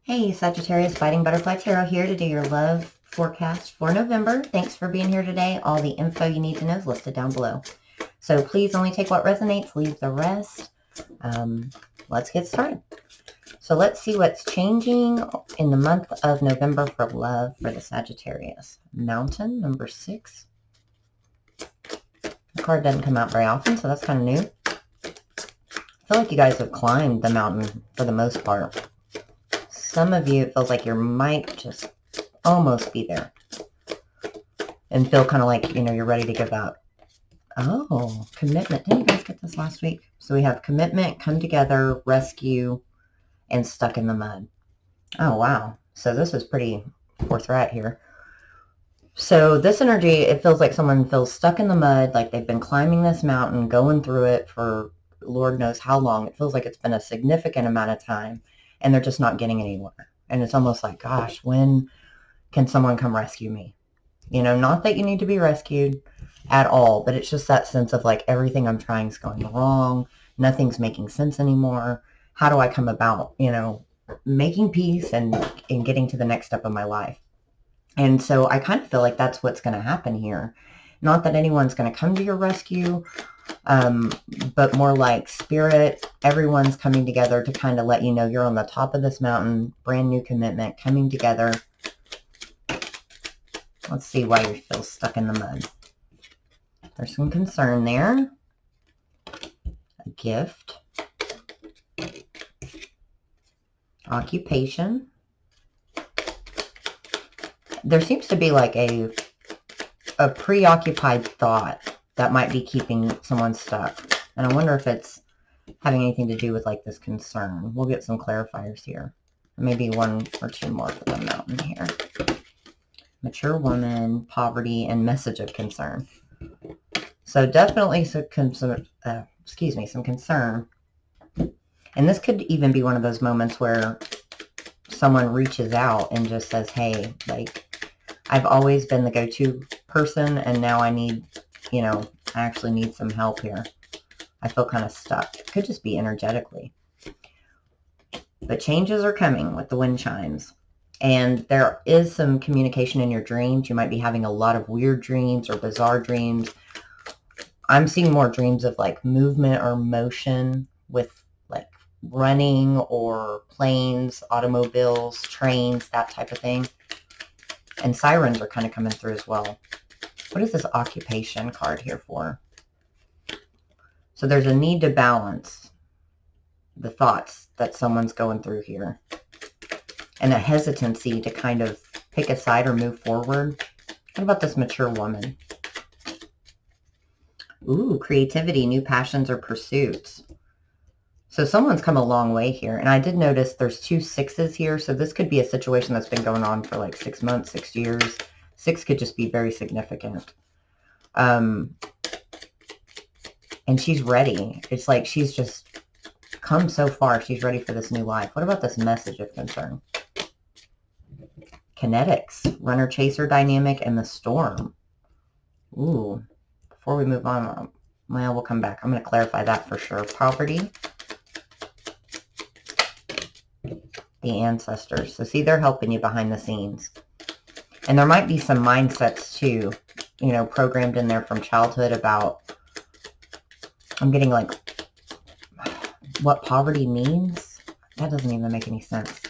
Hey, Sagittarius, Biting Butterfly Tarot here to do your love forecast for November. Thanks for being here today. All the info you need to know is listed down below. So please only take what resonates, leave the rest. Let's get started. So let's see what's changing in the month of November for love for the Sagittarius. Mountain, number 6. The card doesn't come out very often, so that's kind of new. I feel like you guys have climbed the mountain for the most part. Some of you, it feels like you might just almost be there and feel kind of like, you know, you're ready to give up. Oh, commitment. Didn't you guys get this last week? So we have commitment, come together, rescue, and stuck in the mud. Oh, wow. So this is pretty forthright here. So this energy, it feels like someone feels stuck in the mud, like they've been climbing this mountain, going through it for Lord knows how long. It feels like it's been a significant amount of time, and they're just not getting anywhere. And it's almost like, gosh, when can someone come rescue me? You know, not that you need to be rescued at all, but it's just that sense of like everything I'm trying is going wrong. Nothing's making sense anymore. How do I come about, you know, making peace and getting to the next step of my life? And so I kind of feel like that's what's going to happen here. Not that anyone's going to come to your rescue, but more like spirit, everyone's coming together to kind of let you know you're on the top of this mountain, brand new commitment, coming together. Let's see why you feel stuck in the mud. There's some concern there. A gift. Occupation. There seems to be like a preoccupied thought that might be keeping someone stuck. And I wonder if it's having anything to do with like this concern. We'll get some clarifiers here. Maybe one or two more for the mountain here. Mature woman, poverty, and message of concern. So definitely some concern. And this could even be one of those moments where someone reaches out and just says, hey, like, I've always been the go-to person, and now I need, you know, I actually need some help here. I feel kind of stuck. It could just be energetically. But changes are coming with the wind chimes. And there is some communication in your dreams. You might be having a lot of weird dreams or bizarre dreams. I'm seeing more dreams of like movement or motion with like running or planes, automobiles, trains, that type of thing. And sirens are kind of coming through as well. What is this occupation card here for? So there's a need to balance the thoughts that someone's going through here. And a hesitancy to kind of pick a side or move forward. What about this mature woman? Ooh, creativity, new passions or pursuits. So someone's come a long way here. And I did notice there's 2 6s here. So this could be a situation that's been going on for like 6 months, 6 years. 6 could just be very significant. And she's ready. It's like she's just come so far. She's ready for this new life. What about this message of concern? Kinetics, runner-chaser dynamic, and the storm. Ooh, before we move on, well, we'll come back. I'm going to clarify that for sure. Property. The ancestors. So see, they're helping you behind the scenes. And there might be some mindsets too, you know, programmed in there from childhood about, I'm getting like, what poverty means? That doesn't even make any sense.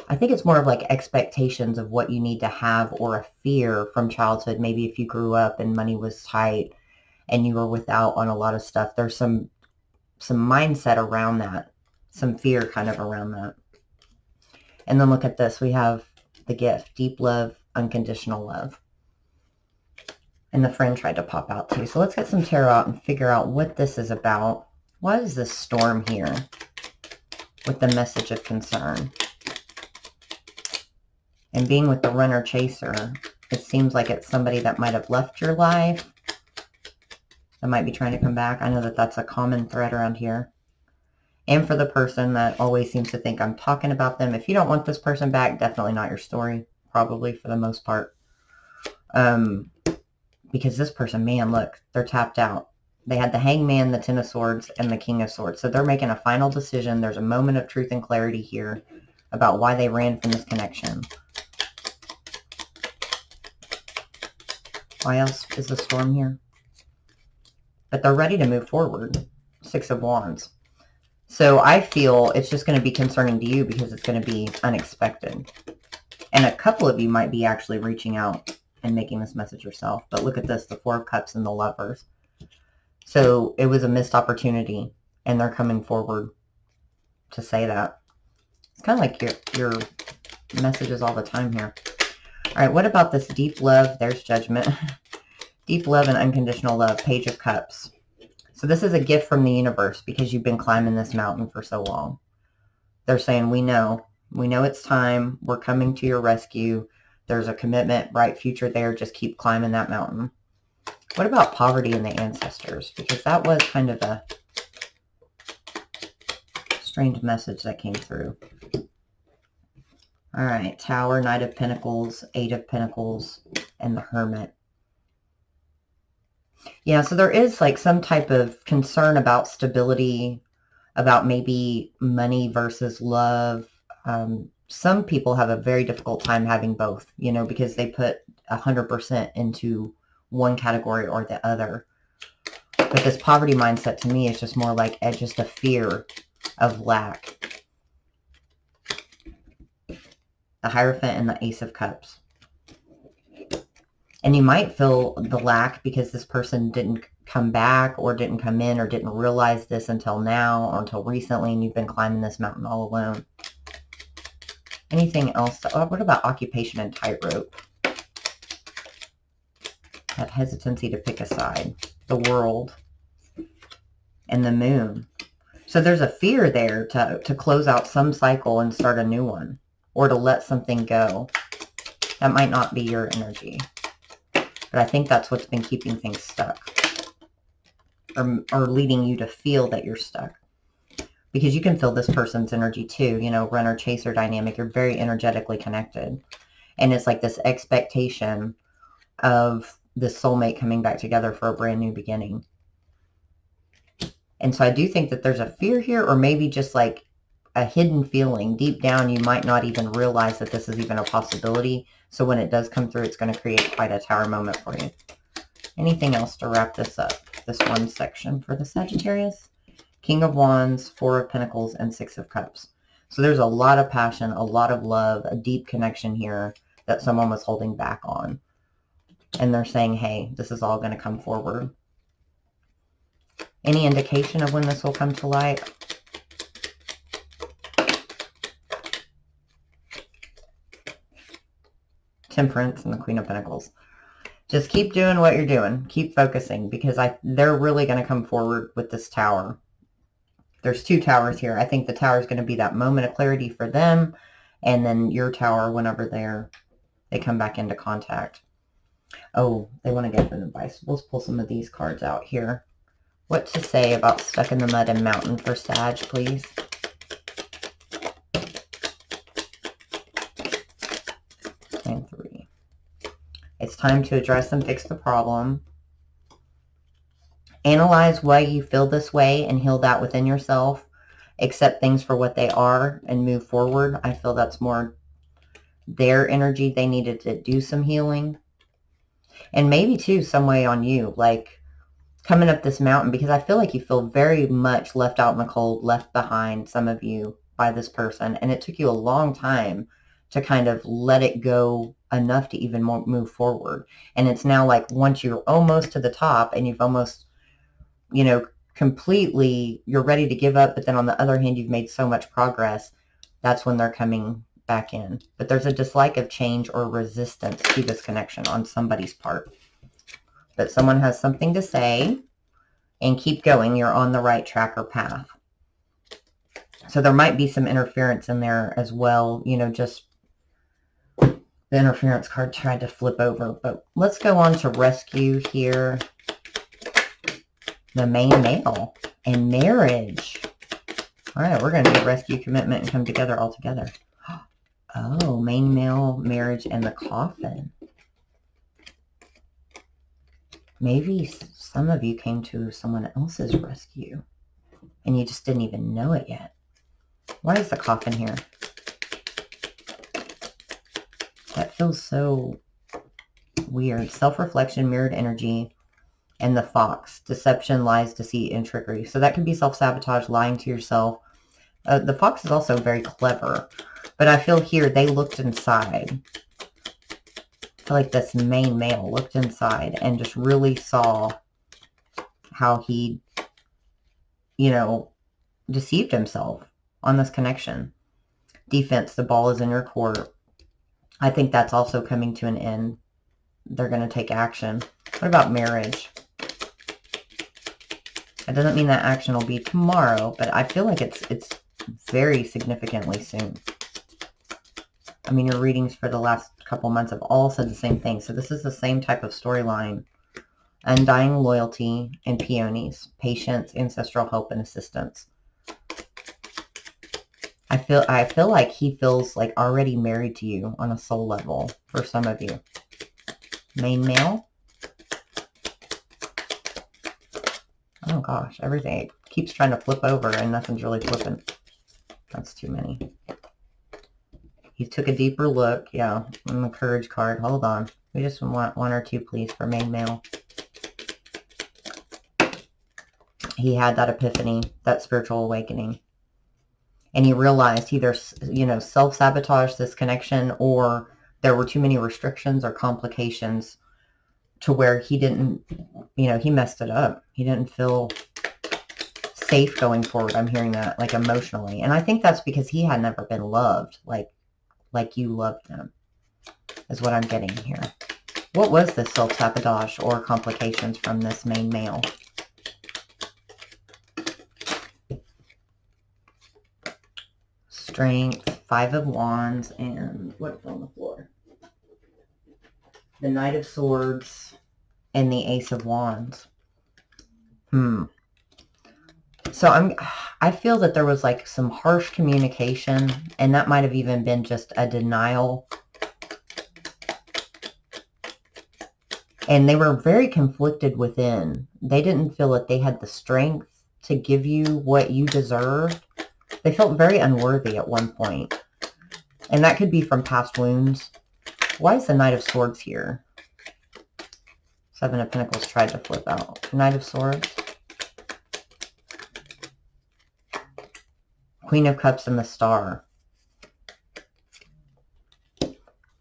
I think it's more of like expectations of what you need to have or a fear from childhood. Maybe if you grew up and money was tight and you were without on a lot of stuff, there's some mindset around that. Some fear kind of around that. And then look at this. We have the gift, deep love, unconditional love. And the friend tried to pop out too. So let's get some tarot out and figure out what this is about. What is this storm here with the message of concern? And being with the runner chaser, it seems like it's somebody that might have left your life, that might be trying to come back. I know that that's a common thread around here. And for the person that always seems to think I'm talking about them, if you don't want this person back, definitely not your story, probably for the most part. Because this person, man, look, they're tapped out. They had the Hangman, the Ten of Swords, and the King of Swords. So they're making a final decision. There's a moment of truth and clarity here. about why they ran from this connection. Why else is the storm here? But they're ready to move forward. 6 of Wands. So I feel it's just going to be concerning to you because it's going to be unexpected. And a couple of you might be actually reaching out and making this message yourself. But look at this, the 4 of Cups and the Lovers. So it was a missed opportunity, and they're coming forward to say that. It's kind of like your messages all the time here. All right, what about this deep love? There's Judgment. Deep love and unconditional love, Page of Cups. So this is a gift from the universe because you've been climbing this mountain for so long. They're saying, we know it's time. We're coming to your rescue. There's a commitment, bright future there. Just keep climbing that mountain. What about poverty and the ancestors? Because that was kind of a strange message that came through. All right, Tower, Knight of Pentacles, 8 of Pentacles, and the Hermit. Yeah, so there is like some type of concern about stability, about maybe money versus love. Some people have a very difficult time having both, you know, because they put 100% into one category or the other. But this poverty mindset to me is just more like just a fear of lack. The Hierophant and the Ace of Cups. And you might feel the lack because this person didn't come back or didn't come in or didn't realize this until now or until recently, and you've been climbing this mountain all alone. Anything else? What about occupation and tightrope? That hesitancy to pick a side. The World and the Moon. So there's a fear there to close out some cycle and start a new one, or to let something go. That might not be your energy. But I think that's what's been keeping things stuck. Or leading you to feel that you're stuck. Because you can feel this person's energy too. You know, runner-chaser dynamic. You're very energetically connected. And it's like this expectation of this soulmate coming back together for a brand new beginning. And so I do think that there's a fear here, or maybe just like a hidden feeling. Deep down, you might not even realize that this is even a possibility. So when it does come through, it's going to create quite a tower moment for you. Anything else to wrap this up? This one section for the Sagittarius? King of Wands, 4 of Pentacles, and 6 of Cups. So there's a lot of passion, a lot of love, a deep connection here that someone was holding back on. And they're saying, hey, this is all going to come forward. Any indication of when this will come to light? Temperance and the Queen of Pentacles. Just keep doing what you're doing. Keep focusing, because they're really going to come forward with this tower. There's 2 towers here. I think the tower is going to be that moment of clarity for them, and then your tower whenever they come back into contact. Oh, they want to get an advice. Let's pull some of these cards out here. What to say about stuck in the mud and mountain for Sag, please? And 3. It's time to address and fix the problem. Analyze why you feel this way and heal that within yourself. Accept things for what they are and move forward. I feel that's more their energy. They needed to do some healing. And maybe too, some way on you, like coming up this mountain, because I feel like you feel very much left out in the cold, left behind, some of you, by this person. And it took you a long time to kind of let it go enough to even move forward. And it's now like once you're almost to the top and you've almost, you know, completely, you're ready to give up, but then on the other hand, you've made so much progress, that's when they're coming back in. But there's a dislike of change or resistance to this connection on somebody's part. But someone has something to say, and keep going. You're on the right track or path. So there might be some interference in there as well. You know, just the interference card tried to flip over. But let's go on to rescue here. The main male and marriage. All right, we're going to do rescue, commitment, and come together all together. Oh, main male, marriage, and the coffin. Maybe some of you came to someone else's rescue and you just didn't even know it yet. Why is the coffin here? That feels so weird. Self-reflection, mirrored energy, and the fox. Deception, lies, deceit, and trickery. So that could be self-sabotage, lying to yourself. The fox is also very clever. But I feel here they looked inside. I feel like this main male looked inside and just really saw how he, you know, deceived himself on this connection. Defense, the ball is in your court. I think that's also coming to an end. They're going to take action. What about marriage? That doesn't mean that action will be tomorrow, but I feel like it's very significantly soon. I mean, your readings for the last couple months have all said the same thing. So this is the same type of storyline. Undying loyalty and peonies. Patience, ancestral help, and assistance. I feel like he feels like already married to you on a soul level for some of you. Main male. Oh gosh, everything keeps trying to flip over and nothing's really flipping. That's too many. He took a deeper look. Yeah, and the courage card. Hold on. We just want one or two, please, for main male. He had that epiphany, that spiritual awakening. And he realized either, you know, self-sabotage this connection, or there were too many restrictions or complications to where he didn't, you know, he messed it up. He didn't feel safe going forward. I'm hearing that, like, emotionally. And I think that's because he had never been loved like you loved him, is what I'm getting here. What was this self-sabotage or complications from this main male? Strength, 5 of Wands, and what's on the floor? The Knight of Swords and the Ace of Wands. So I feel that there was like some harsh communication, and that might have even been just a denial. And they were very conflicted within. They didn't feel that they had the strength to give you what you deserved. They felt very unworthy at one point. And that could be from past wounds. Why is the Knight of Swords here? 7 of Pentacles tried to flip out. Knight of Swords. Queen of Cups and the Star.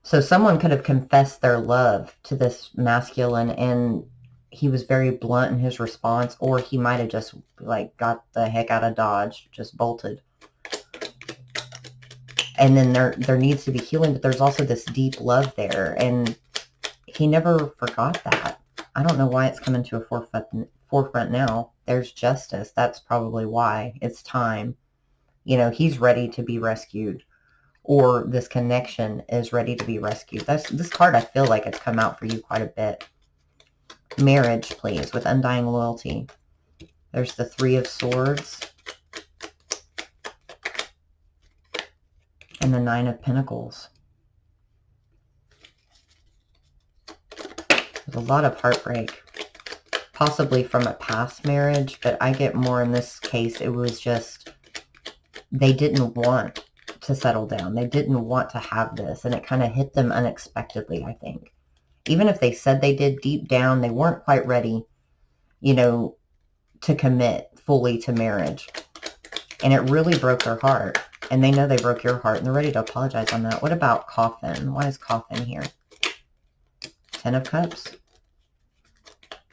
So someone could have confessed their love to this masculine, and he was very blunt in his response, or he might have just like got the heck out of Dodge, just bolted. And then there needs to be healing, but there's also this deep love there, and he never forgot that. I don't know why it's coming to a forefront now. There's justice. That's probably why. It's time. You know, he's ready to be rescued, or this connection is ready to be rescued. This card, I feel like it's come out for you quite a bit. Marriage, please, with undying loyalty. There's the 3 of Swords and the 9 of Pentacles. There's a lot of heartbreak, possibly from a past marriage, but I get more in this case, it was just they didn't want to settle down. They didn't want to have this, and it kind of hit them unexpectedly, I think. Even if they said they did, deep down, they weren't quite ready, you know, to commit fully to marriage. And it really broke their heart. And they know they broke your heart, and they're ready to apologize on that. What about Coffin? Why is Coffin here? 10 of Cups.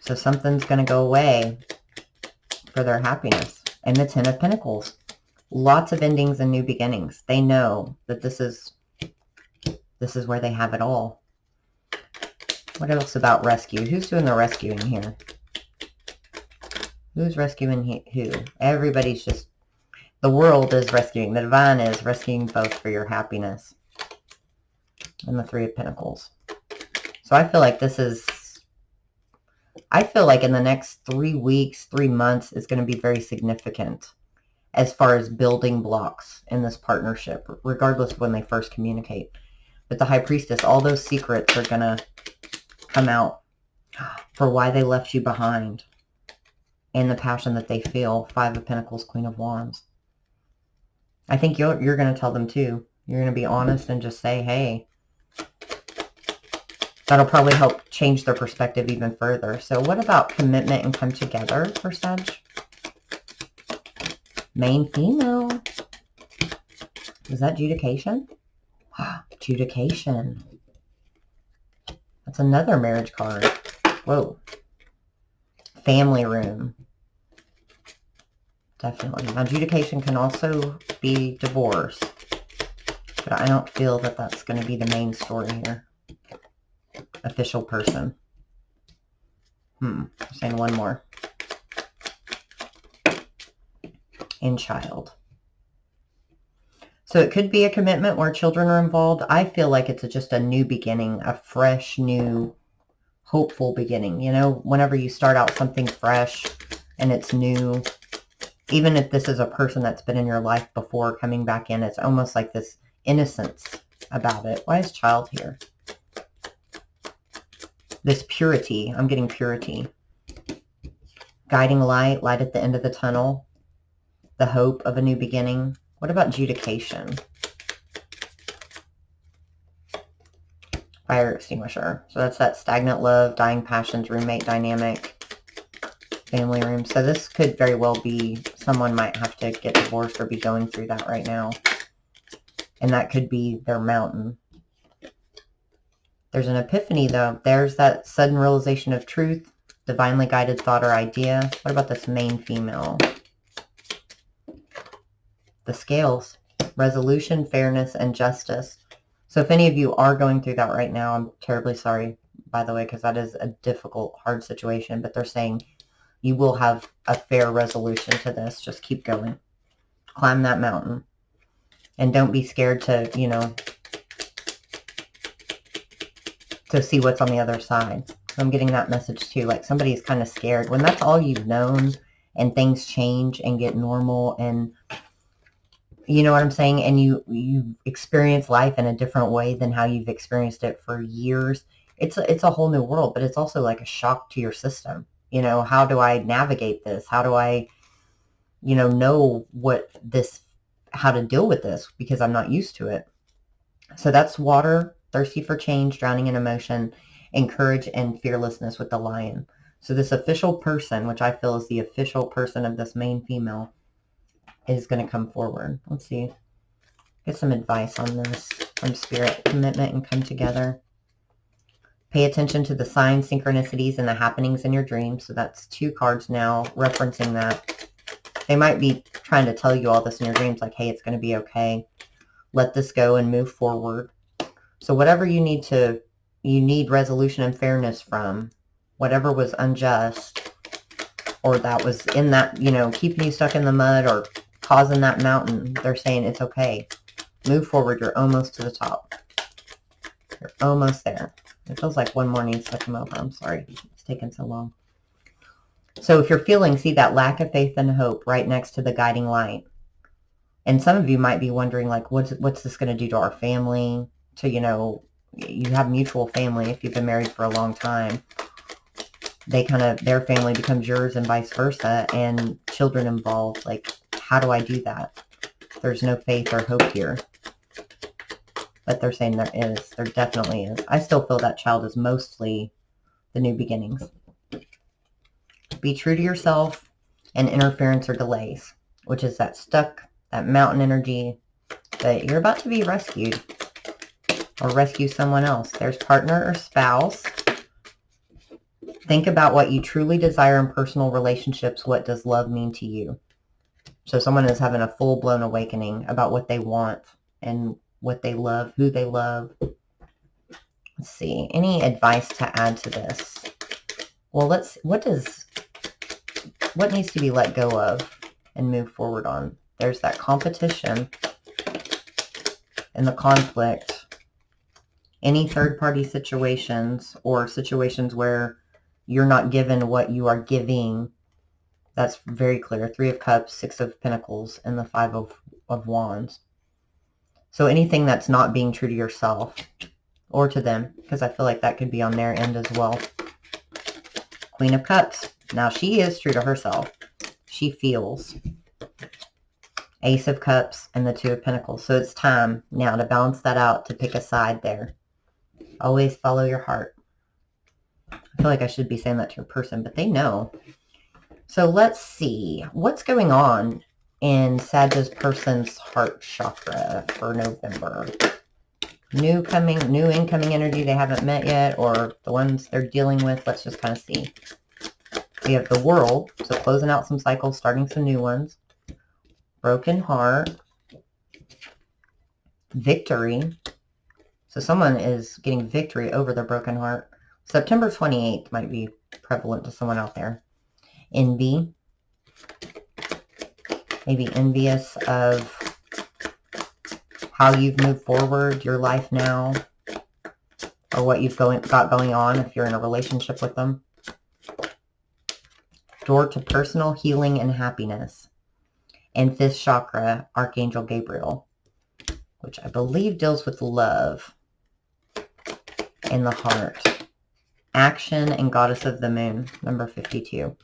So something's going to go away for their happiness. And the 10 of Pentacles. Lots of endings and new beginnings. They know that this is where they have it all. What else about rescue? Who's doing the rescuing here? Who's rescuing who? Everybody's just, the world is rescuing. The divine is rescuing both for your happiness. And the 3 of Pentacles. So I feel like I feel like in the next 3 weeks, 3 months is going to be very significant as far as building blocks in this partnership, regardless of when they first communicate. But the High Priestess, all those secrets are going to come out for why they left you behind and the passion that they feel. 5 of Pentacles, Queen of Wands. I think you're going to tell them too. You're going to be honest and just say, hey, That'll probably help change their perspective even further. So what about commitment and come together for Sag? Main female. Is that adjudication? Adjudication. That's another marriage card. Whoa. Family room. Definitely. Now, adjudication can also be divorce. But I don't feel that that's going to be the main story here. Official person. I'm saying one more. And child. So it could be a commitment where children are involved. I feel like it's just a new beginning, a fresh, new, hopeful beginning. You know, whenever you start out something fresh and it's new, even if this is a person that's been in your life before coming back in, it's almost like this innocence about it. Why is child here? This purity. I'm getting purity. Guiding light, light at the end of the tunnel. The hope of a new beginning. What about adjudication? Fire extinguisher. So that's that stagnant love, dying passions, roommate dynamic, family room. So this could very well be someone might have to get divorced or be going through that right now. And that could be their mountain. There's an epiphany though. There's that sudden realization of truth, divinely guided thought or idea. What about this main female? The scales, resolution, fairness, and justice. So if any of you are going through that right now, I'm terribly sorry, by the way, because that is a difficult, hard situation. But they're saying you will have a fair resolution to this. Just keep going. Climb that mountain. And don't be scared to, you know, to see what's on the other side. I'm getting that message too. Like somebody's kind of scared. When that's all you've known and things change and get normal and you know what I'm saying? And you experience life in a different way than how you've experienced it for years. It's a whole new world, but it's also like a shock to your system. You know, how do I navigate this? How do I, you know what this, how to deal with this because I'm not used to it. So that's water, thirsty for change, drowning in emotion, and courage and fearlessness with the lion. So this official person, which I feel is the official person of this main female, is going to come forward. Let's see. Get some advice on this from Spirit. Commitment and come together. Pay attention to the signs, synchronicities, and the happenings in your dreams. So that's 2 cards now referencing that. They might be trying to tell you all this in your dreams, like, hey, it's going to be okay. Let this go and move forward. So whatever you need resolution and fairness from, whatever was unjust, or that was in that, you know, keeping you stuck in the mud or causing that mountain, they're saying it's okay. Move forward. You're almost to the top. You're almost there. It feels like one more needs to come over. I'm sorry. It's taken so long. So if you're feeling, see that lack of faith and hope right next to the guiding light. And some of you might be wondering, like, what's this going to do to our family? To, you know, you have mutual family if you've been married for a long time. Their family becomes yours and vice versa, and children involved. Like, how do I do that? There's no faith or hope here. But they're saying there is. There definitely is. I still feel that child is mostly the new beginnings. Be true to yourself and interference or delays, which is that stuck, that mountain energy, that you're about to be rescued or rescue someone else. There's partner or spouse. Think about what you truly desire in personal relationships. What does love mean to you? So someone is having a full-blown awakening about what they want and what they love, who they love. Let's see. Any advice to add to this? Well, what needs to be let go of and move forward on? There's that competition and the conflict. Any third-party situations or situations where you're not given what you are giving. That's very clear. 3 of Cups, 6 of Pentacles, and the 5 of Wands. So anything that's not being true to yourself or to them, because I feel like that could be on their end as well. Queen of Cups. Now she is true to herself. She feels. Ace of Cups and the 2 of Pentacles. So it's time now to balance that out, to pick a side there. Always follow your heart. I feel like I should be saying that to your person, but they know. So let's see. What's going on in Sagittarius person's heart chakra for November? New incoming energy they haven't met yet, or the ones they're dealing with. Let's just kind of see. We have the World, so closing out some cycles, starting some new ones. Broken heart. Victory. So someone is getting victory over their broken heart. September 28th might be prevalent to someone out there. Envy. Maybe envious of how you've moved forward, your life now, or what you've got going on if you're in a relationship with them. Door to personal healing and happiness. And 5th chakra, Archangel Gabriel, which I believe deals with love and the heart. Action and Goddess of the Moon, number 52.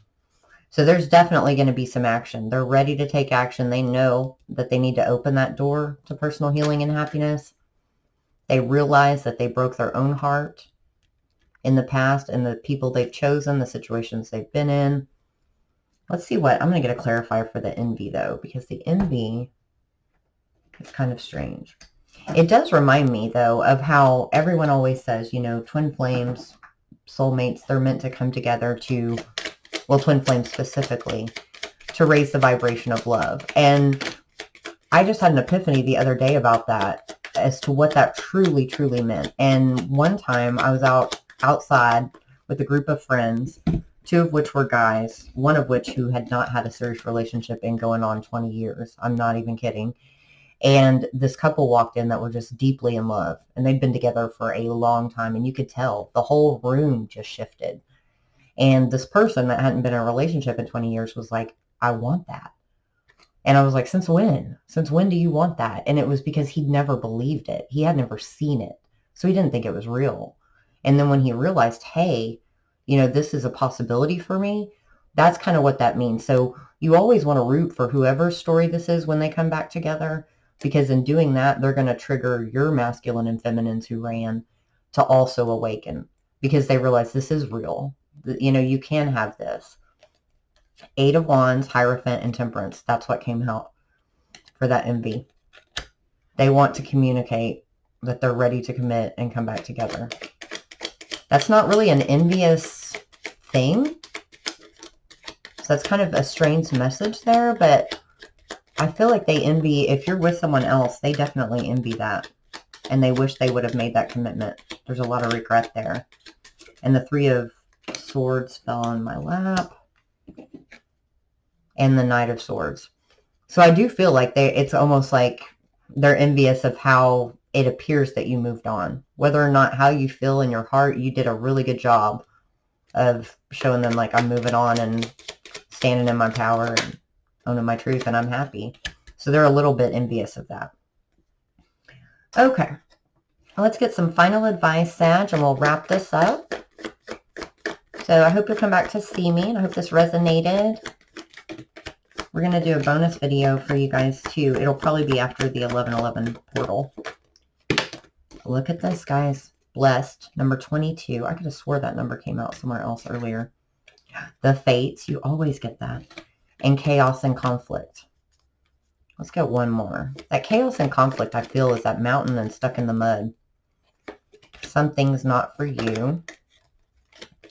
So there's definitely going to be some action. They're ready to take action. They know that they need to open that door to personal healing and happiness. They realize that they broke their own heart in the past, and the people they've chosen, the situations they've been in. Let's see what, I'm going to get a clarifier for the envy though, because the envy is kind of strange. It does remind me though of how everyone always says, you know, twin flames, soulmates, they're meant to come together to, well, twin flames specifically, to raise the vibration of love. And I just had an epiphany the other day about that, as to what that truly, truly meant. And one time I was outside with a group of friends, 2 of which were guys, 1 of which who had not had a serious relationship in going on 20 years. I'm not even kidding. And this couple walked in that were just deeply in love. And they'd been together for a long time. And you could tell the whole room just shifted. And this person that hadn't been in a relationship in 20 years was like, I want that. And I was like, since when? Since when do you want that? And it was because he'd never believed it. He had never seen it. So he didn't think it was real. And then when he realized, hey, you know, this is a possibility for me, that's kind of what that means. So you always want to root for whoever's story this is when they come back together, because in doing that, they're going to trigger your masculine and feminines who ran to also awaken, because they realize this is real. You know, you can have this. 8 of Wands, Hierophant, and Temperance. That's what came out for that envy. They want to communicate that they're ready to commit and come back together. That's not really an envious thing. So that's kind of a strange message there, but I feel like they envy, if you're with someone else, they definitely envy that. And they wish they would have made that commitment. There's a lot of regret there. And the 3 of Swords fell on my lap. And the Knight of Swords. So I do feel like it's almost like they're envious of how it appears that you moved on. Whether or not how you feel in your heart, you did a really good job of showing them, like, I'm moving on and standing in my power and owning my truth, and I'm happy. So they're a little bit envious of that. Okay. Let's get some final advice, Sag, and we'll wrap this up. So I hope you'll come back to see me, and I hope this resonated. We're going to do a bonus video for you guys, too. It'll probably be after the 11/11 portal. Look at this, guys. Blessed, number 22. I could have swore that number came out somewhere else earlier. The Fates, you always get that. And Chaos and Conflict. Let's get one more. That Chaos and Conflict, I feel, is that mountain and stuck in the mud. Something's not for you.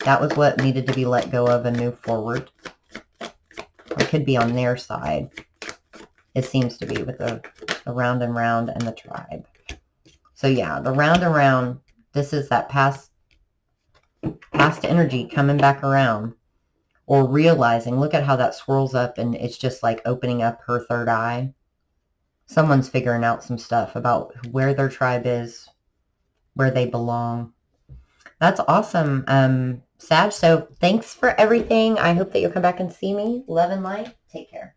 That was what needed to be let go of and move forward. It could be on their side. It seems to be with the round and round and the tribe. So yeah, the round and round, this is that past energy coming back around, or realizing, look at how that swirls up, and it's just like opening up her third eye. Someone's figuring out some stuff about where their tribe is, where they belong. That's awesome, Sag. So thanks for everything. I hope that you'll come back and see me. Love and light. Take care.